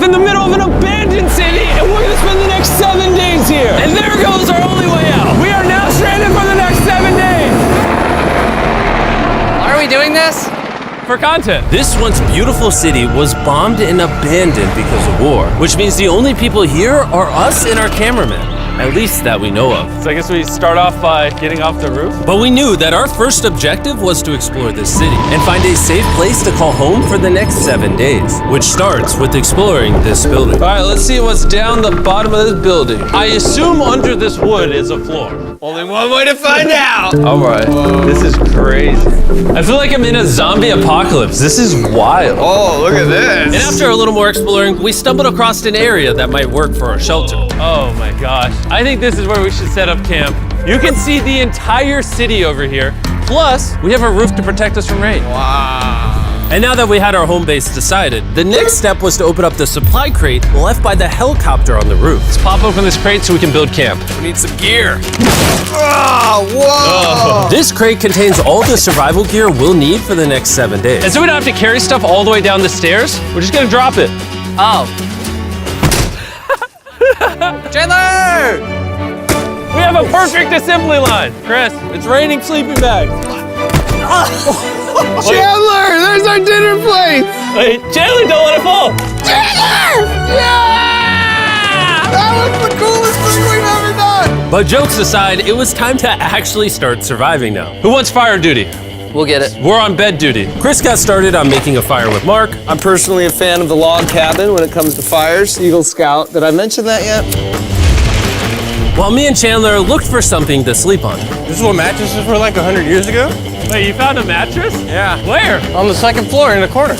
off in the middle of an abandoned city, and we're gonna spend the next 7 days here. And there goes our only way out. We are now stranded for the next 7 days. Why are we doing this? For content. This once beautiful city was bombed and abandoned because of war, which means the only people here are us and our cameramen. At least that we know of. So I guess we start off by getting off the roof. But we knew that our first objective was to explore this city and find a safe place to call home for the next 7 days, which starts with exploring this building. All right, let's see what's down the bottom of this building. I assume under this wood is a floor. Only one way to find out. All right, this is crazy. I feel like I'm in a zombie apocalypse. This is wild. Oh, look at this. And after a little more exploring, we stumbled across an area that might work for our shelter. Oh my gosh. I think this is where we should set up camp. You can see the entire city over here. Plus, we have a roof to protect us from rain. Wow. And now that we had our home base decided, the next step was to open up the supply crate left by the helicopter on the roof. Let's pop open this crate so we can build camp. We need some gear. Oh, whoa. This crate contains all the survival gear we'll need for the next 7 days. And so we don't have to carry stuff all the way down the stairs. We're just gonna drop it. Oh. Chandler! We have a perfect assembly line. Chris, it's raining sleeping bags. Chandler, there's our dinner plate. Wait, Chandler, don't let it fall. Chandler! Yeah! That was the coolest thing we've ever done. But jokes aside, it was time to actually start surviving now. Who wants fire duty? We'll get it. We're on bed duty. Chris got started on making a fire with Mark. I'm personally a fan of the log cabin when it comes to fires. Eagle Scout. Did I mention that yet? While me and Chandler looked for something to sleep on. This is what mattresses were like 100 years ago? Wait, you found a mattress? Yeah. Where? On the second floor in the corner.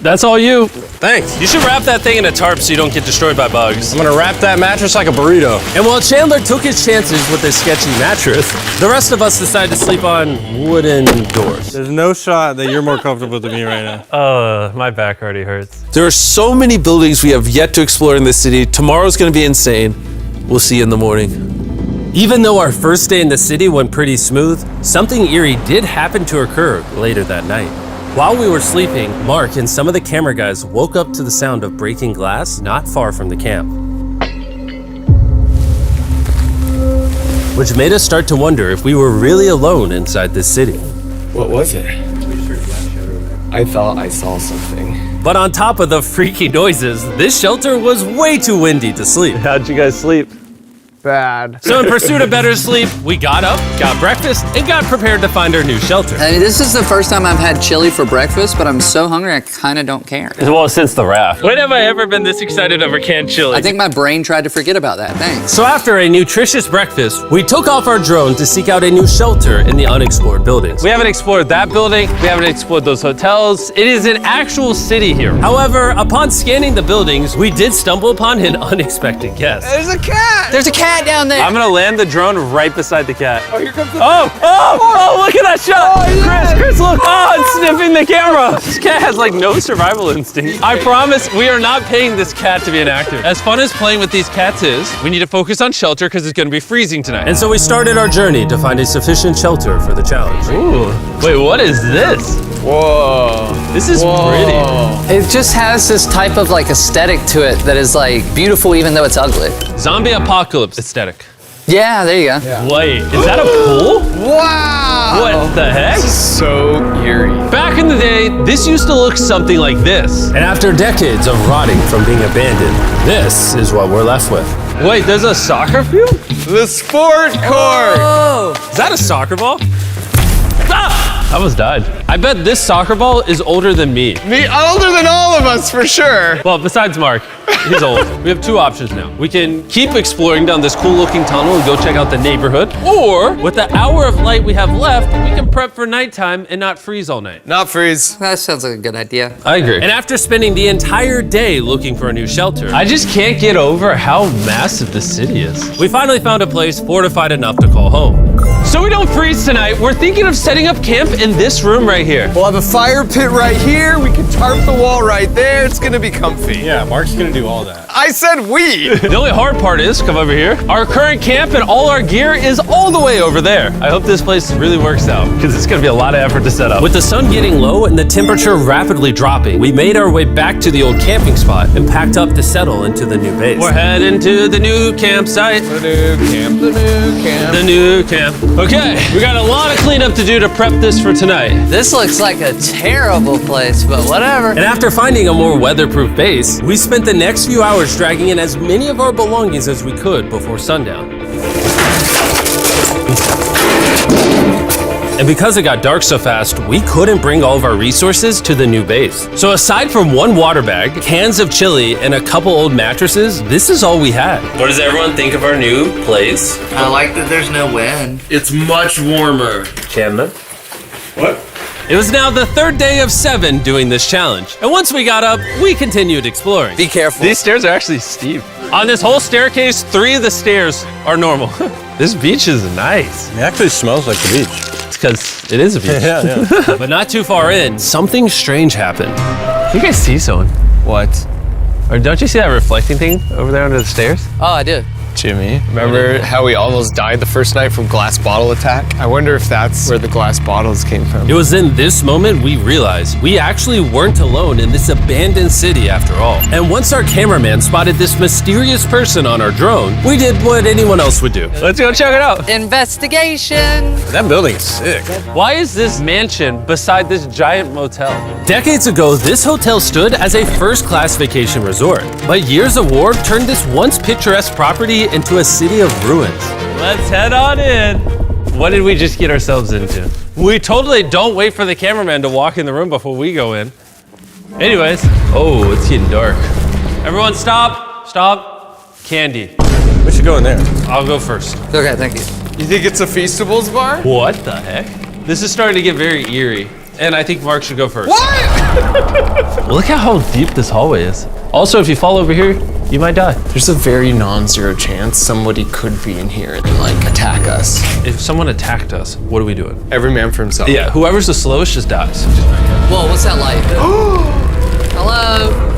That's all you. Thanks. You should wrap that thing in a tarp so you don't get destroyed by bugs. I'm gonna wrap that mattress like a burrito. And while Chandler took his chances with his sketchy mattress, the rest of us decided to sleep on wooden doors. There's no shot that you're more comfortable than me right now. My back already hurts. There are so many buildings we have yet to explore in this city. Tomorrow's gonna be insane. We'll see you in the morning. Even though our first day in the city went pretty smooth, something eerie did happen to occur later that night. While we were sleeping, Mark and some of the camera guys woke up to the sound of breaking glass not far from the camp, which made us start to wonder if we were really alone inside this city. What was it? I thought I saw something. But on top of the freaky noises, this shelter was way too windy to sleep. How'd you guys sleep? Bad. So in pursuit of better sleep, we got up, got breakfast, and got prepared to find our new shelter. I mean, this is the first time I've had chili for breakfast, but I'm so hungry I kind of don't care. Well, since the raft. When have I ever been this excited over canned chili? I think my brain tried to forget about that. Thanks. So after a nutritious breakfast, we took off our drone to seek out a new shelter in the unexplored buildings. We haven't explored that building. We haven't explored those hotels. It is an actual city here. However, upon scanning the buildings, we did stumble upon an unexpected guest. There's a cat. There's a cat down there. I'm gonna land the drone right beside the cat. Oh, here comes the Oh, look at that shot. Oh, yes. Chris, look. Oh, it's sniffing the camera. This cat has like no survival instinct. I promise we are not paying this cat to be an actor. As fun as playing with these cats is, we need to focus on shelter because it's gonna be freezing tonight. And so we started our journey to find a sufficient shelter for the challenge. Ooh, wait, what is this? Whoa. This is pretty. It just has this type of like aesthetic to it that is like beautiful even though it's ugly. Zombie apocalypse aesthetic. Yeah, there you go. Yeah. Wait, is that a pool? Wow. What the heck? This is so eerie. Back in the day, this used to look something like this. And after decades of rotting from being abandoned, this is what we're left with. Wait, there's a soccer field? The sport court. Is that a soccer ball? Ah! I almost died. I bet this soccer ball is older than me. Me older than all of us for sure. Well, besides Mark, he's old. We have two options now. We can keep exploring down this cool looking tunnel and go check out the neighborhood. Or, with the hour of light we have left, we can prep for nighttime and not freeze all night. Not freeze. That sounds like a good idea. I agree. And after spending the entire day looking for a new shelter, I just can't get over how massive the city is. we finally found a place fortified enough to call home. So we don't freeze tonight, we're thinking of setting up camp in this room right here. We'll have a fire pit right here. We can tarp the wall right there. It's gonna be comfy. Yeah, Mark's gonna do all that. I said we. The only hard part is, come over here, our current camp and all our gear is all the way over there. I hope this place really works out because it's gonna be a lot of effort to set up. With the sun getting low and the temperature rapidly dropping, we made our way back to the old camping spot and packed up to settle into the new base. We're heading to the new campsite. The new camp, the new camp. The new camp. Okay, we got a lot of cleanup to do to prep this for tonight. This looks like a terrible place, but whatever. And after finding a more weatherproof base, we spent the next few hours dragging in as many of our belongings as we could before sundown. And because it got dark so fast, we couldn't bring all of our resources to the new base. So aside from one water bag, cans of chili, and a couple old mattresses, this is all we had. What does everyone think of our new place? I like that there's no wind. It's much warmer. Chandler? What? It was now the third day of 7 doing this challenge. And once we got up, we continued exploring. Be careful. These stairs are actually steep. On this whole staircase, 3 of the stairs are normal. This beach is nice. It actually smells like the beach. It's because it is a beach. Yeah. But not too far in, something strange happened. You guys see someone? What? Or don't you see that reflecting thing over there under the stairs? Oh, I do. Jimmy, remember how we almost died the first night from glass bottle attack? I wonder if that's where the glass bottles came from. It was in this moment we realized we actually weren't alone in this abandoned city after all. And once our cameraman spotted this mysterious person on our drone, we did what anyone else would do. Let's go check it out. Investigation. That building is sick. Why is this mansion beside this giant motel? Decades ago, this hotel stood as a first-class vacation resort. But years of war turned this once picturesque property into a city of ruins. Let's head on in. What did we just get ourselves into? We totally don't wait for the cameraman to walk in the room before we go in. Anyways, oh, it's getting dark. Everyone stop, stop. Candy. We should go in there. I'll go first. Okay, thank you. You think it's a Feastables bar? What the heck? This is starting to get very eerie. And I think Mark should go first. What? Look at how deep this hallway is. Also, if you fall over here, you might die. There's a very non-zero chance somebody could be in here and like attack us. If someone attacked us, what are we doing? Every man for himself. Yeah, whoever's the slowest just dies. Whoa, what's that light? Hello.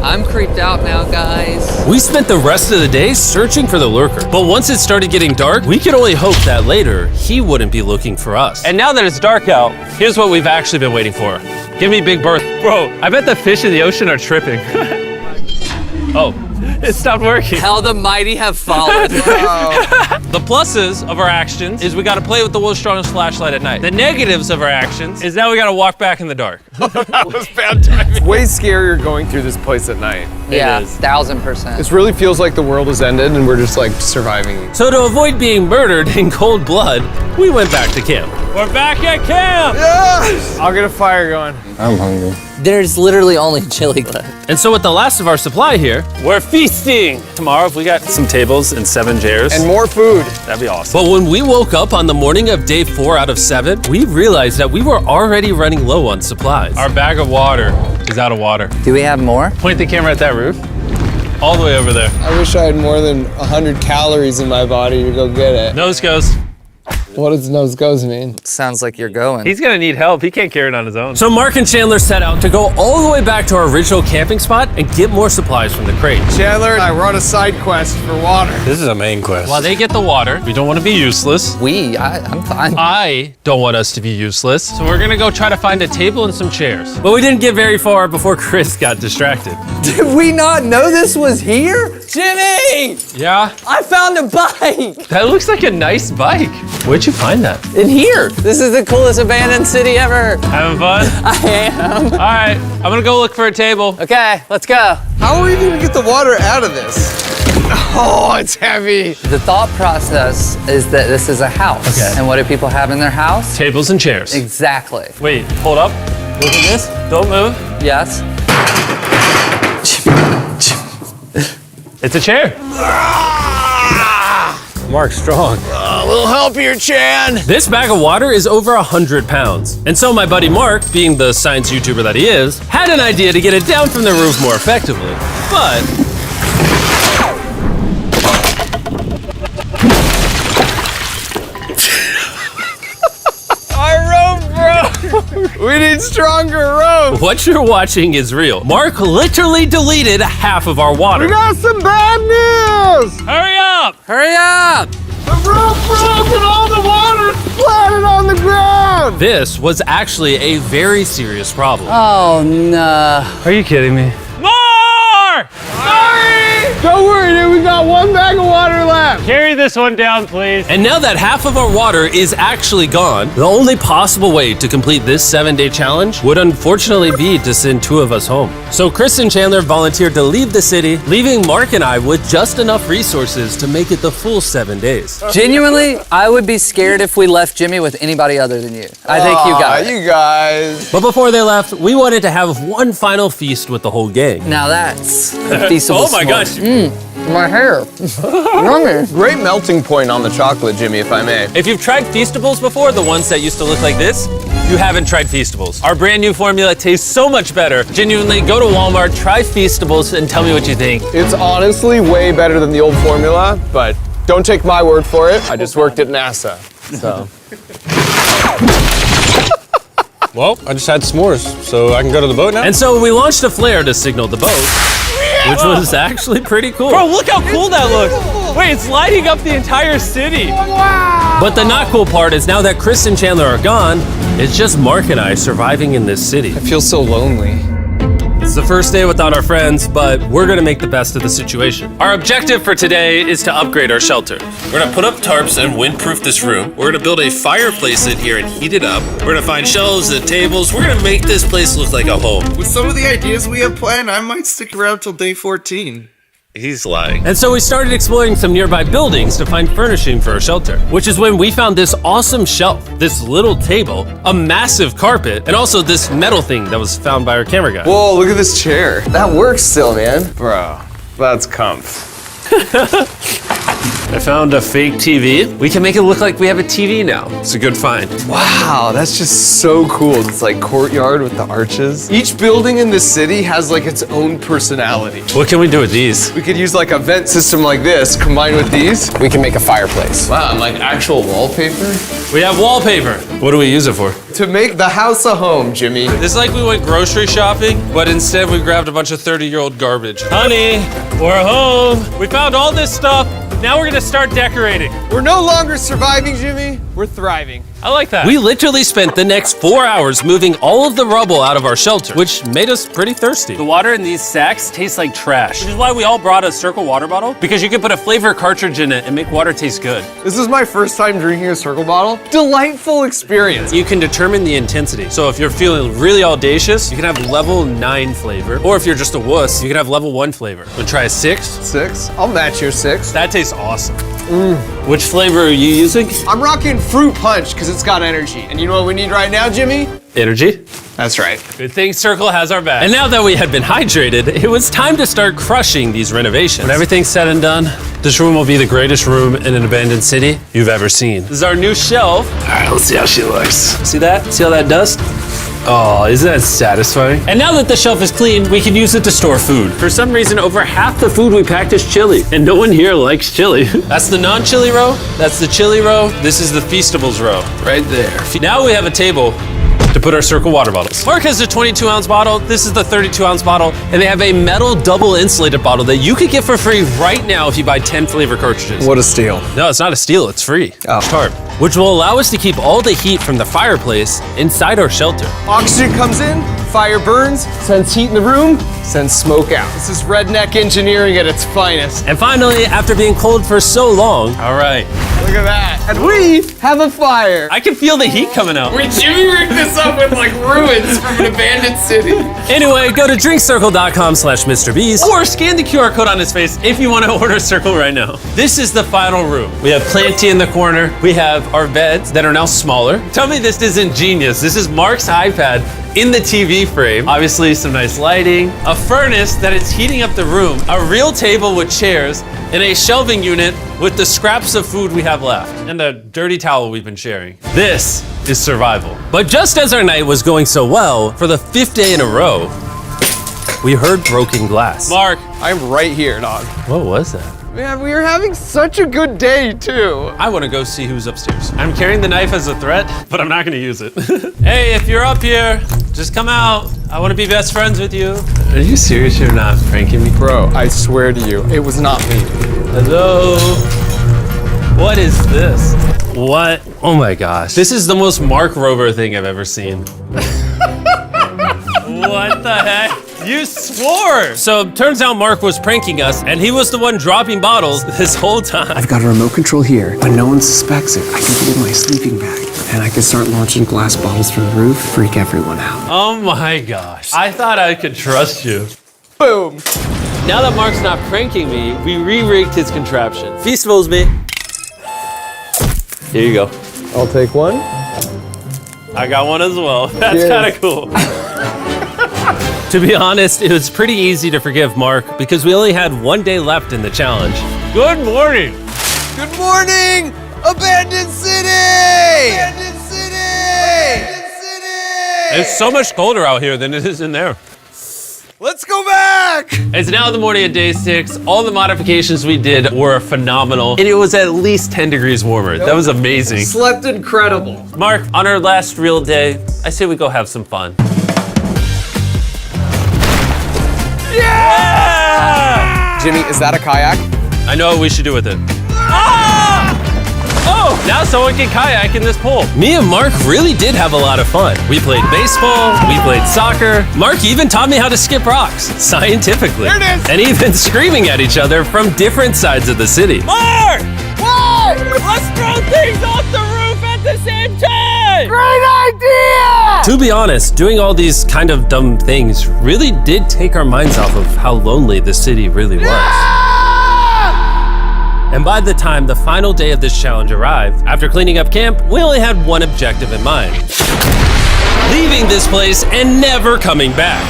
I'm creeped out now, guys. We spent the rest of the day searching for the lurker. But once it started getting dark, we could only hope that later he wouldn't be looking for us. And now that it's dark out, here's what we've actually been waiting for. Give me Big Berth. Bro, I bet the fish in the ocean are tripping. Oh, it stopped working. How the mighty have fallen. The pluses of our actions is we gotta play with the world's strongest flashlight at night. The negatives of our actions is now we gotta walk back in the dark. That was bad timing. It's way scarier going through this place at night. Yeah, is. 1000%. This really feels like the world has ended and we're just like surviving. So to avoid being murdered in cold blood, we went back to camp. We're back at camp! Yes! I'll get a fire going. I'm hungry. There's literally only chili left. And so with the last of our supply here, We're feasting! Tomorrow, if we got some tables and 7 chairs, And more food. that'd be awesome. but when we woke up on the morning of day 4 out of 7, we realized that we were already running low on supplies. Our bag of water is out of water. Do we have more? Point the camera at that roof. All the way over there. I wish I had more than 100 calories in my body to go get it. Nose goes. What does nose goes mean? Sounds like you're going. He's gonna need help. He can't carry it on his own. So Mark and Chandler set out to go all the way back to our original camping spot and get more supplies from the crate. Chandler and I were on a side quest for water. This is a main quest. While they get the water, we don't want to be useless. I'm fine. I don't want us to be useless. So we're gonna go try to find a table and some chairs. But we didn't get very far before Chris got distracted. Did we not know this was here? Jimmy! Yeah? I found a bike! That looks like a nice bike. Where'd you find that? In here! This is the coolest abandoned city ever! Having fun? I am! All right, I'm gonna go look for a table. Okay, let's go. How are we gonna get the water out of this? Oh, it's heavy. The thought process is that this is a house. Okay. And what do people have in their house? Tables and chairs. Exactly. Wait, hold up. Look at this. Don't move. Yes. It's a chair. Mark's strong. A little help here, Chan. This bag of water is over 100 pounds. And so my buddy Mark, being the science YouTuber that he is, had an idea to get it down from the roof more effectively. But Our rope broke. We need stronger rope. What you're watching is real. Mark literally deleted half of our water. Got some bad news! Hurry up! Hurry up! The rope broke and all the water splattered on the ground! This was actually a very serious problem. Oh, no. Are you kidding me? More! Don't worry, dude, we got one bag of water left. Carry this one down, please. And now that half of our water is actually gone, the only possible way to complete this 7-day challenge would unfortunately be to send 2 of us home. So Chris and Chandler volunteered to leave the city, leaving Mark and I with just enough resources to make it the full 7 days. Genuinely, I would be scared if we left Jimmy with anybody other than you. I think you got it. You guys. But before they left, we wanted to have one final feast with the whole gang. Now that's a feasible Oh my gosh. My hair. Yummy. Great melting point on the chocolate, Jimmy, if I may. If you've tried Feastables before, the ones that used to look like this, you haven't tried Feastables. Our brand new formula tastes so much better. Genuinely, go to Walmart, try Feastables, and tell me what you think. It's honestly way better than the old formula, but don't take my word for it. I just worked at NASA, so. Well, I just had s'mores, so I can go to the boat now? And so we launched a flare to signal the boat, which was actually pretty cool. Bro, look how cool that looks. Wait, it's lighting up the entire city. But the not cool part is now that Chris and Chandler are gone, it's just Mark and I surviving in this city. I feel so lonely. It's the first day without our friends, but we're gonna make the best of the situation. Our objective for today is to upgrade our shelter. We're gonna put up tarps and windproof this room. We're gonna build a fireplace in here and heat it up. We're gonna find shelves and tables. We're gonna make this place look like a home. With some of the ideas we have planned, I might stick around till day 14. He's lying. And so we started exploring some nearby buildings to find furnishing for our shelter, which is when we found this awesome shelf, this little table, a massive carpet, and also this metal thing that was found by our camera guy. Whoa, look at this chair. That works still, man. Bro, that's comf. I found a fake TV. We can make it look like we have a TV now. It's a good find. Wow, that's just so cool. It's like courtyard with the arches. Each building in this city has like its own personality. What can we do with these? We could use like a vent system like this, combined with these. We can make a fireplace. Wow, and like actual wallpaper? We have wallpaper. What do we use it for? To make the house a home, Jimmy. It's like we went grocery shopping, but instead we grabbed a bunch of 30-year-old garbage. Honey, we're home. We found all this stuff. Now we're gonna start decorating. We're no longer surviving, Jimmy. We're thriving. I like that. We literally spent the next 4 hours moving all of the rubble out of our shelter, which made us pretty thirsty. The water in these sacks tastes like trash, which is why we all brought a Circle water bottle, because you can put a flavor cartridge in it and make water taste good. This is my first time drinking a Circle bottle. Delightful experience. You can determine the intensity. So if you're feeling really audacious, you can have level 9 flavor. Or if you're just a wuss, you can have level 1 flavor. Wanna try a 6? 6? I'll match your 6. That tastes awesome. Which flavor are you using? I'm rocking Fruit Punch because it's got energy. And you know what we need right now, Jimmy? Energy. That's right. Good thing Circle has our back. And now that we had been hydrated, it was time to start crushing these renovations. When everything's said and done, this room will be the greatest room in an abandoned city you've ever seen. This is our new shelf. All right, let's see how she looks. See that? See all that dust? Oh, isn't that satisfying? And now that the shelf is clean, we can use it to store food. For some reason, over half the food we packed is chili, and no one here likes chili. That's the non-chili row, that's the chili row, this is the Feastables row, right there. Now we have a table to put our Circle water bottles. Mark has a 22-ounce bottle, this is the 32-ounce bottle, and they have a metal double insulated bottle that you could get for free right now if you buy 10 flavor cartridges. What a steal. No, it's not a steal, it's free. Oh. Tarp. Which will allow us to keep all the heat from the fireplace inside our shelter. Oxygen comes in, fire burns, sends heat in the room, sends smoke out. This is redneck engineering at its finest. And finally, after being cold for so long, All right. Look at that. And we have a fire. I can feel the heat coming out. Jimmy rigged this up with like ruins from an abandoned city. anyway, go to drinkcircle.com/MrBeast. Or scan the QR code on his face if you want to order Circle right now. This is the final room. We have Planty in the corner. We have our beds that are now smaller. Tell me this isn't genius. This is Mark's iPad in the TV frame. Obviously some nice lighting, a furnace that is heating up the room, a real table with chairs, and a shelving unit with the scraps of food we have left, and a dirty towel we've been sharing. This is survival. But just as our night was going so well, for the 5th day in a row, we heard broken glass. Mark, I'm right here, dog. What was that? Man, we are having such a good day, too. I want to go see who's upstairs. I'm carrying the knife as a threat, but I'm not going to use it. Hey, if you're up here, just come out. I want to be best friends with you. Are you serious? You're not pranking me? Bro, I swear to you, it was not me. Hello? What is this? What? Oh my gosh. This is the most Mark Rover thing I've ever seen. What the heck? You swore! So turns out Mark was pranking us, and he was the one dropping bottles this whole time. I've got a remote control here, but no one suspects it. I can put it in my sleeping bag, and I can start launching glass bottles from the roof, freak everyone out. Oh my gosh. I thought I could trust you. Boom. Now that Mark's not pranking me, we re-rigged his contraption. Feastables me. Here you go. I'll take one. I got one as well. That's Cheers. kind of cool. To be honest, it was pretty easy to forgive Mark because we only had one day left in the challenge. Good morning. Good morning, Abandoned City! Abandoned City! Abandoned City! It's so much colder out here than it is in there. Let's go back! It's now the morning of day 6. All the modifications we did were phenomenal, and it was at least 10 degrees warmer. That was amazing. Slept incredible. Mark, on our last real day, I say we go have some fun. Yeah! Jimmy, is that a kayak? I know what we should do with it. Ah! Oh, now someone can kayak in this pool. Me and Mark really did have a lot of fun. We played baseball, we played soccer. Mark even taught me how to skip rocks, scientifically. There it is. And even screaming at each other from different sides of the city. Mark! What? Let's throw things off the roof at the same time! Great idea! To be honest, doing all these kind of dumb things really did take our minds off of how lonely the city really was. And by the time the final day of this challenge arrived, after cleaning up camp, we only had one objective in mind. Leaving this place and never coming back.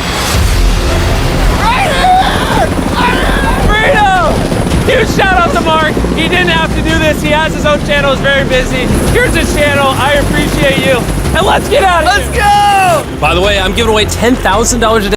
Huge shout out to Mark. He didn't have to do this. He has his own channel. He's very busy. Here's his channel. I appreciate you. And let's get out of here. Let's go! By the way, I'm giving away $10,000 a day.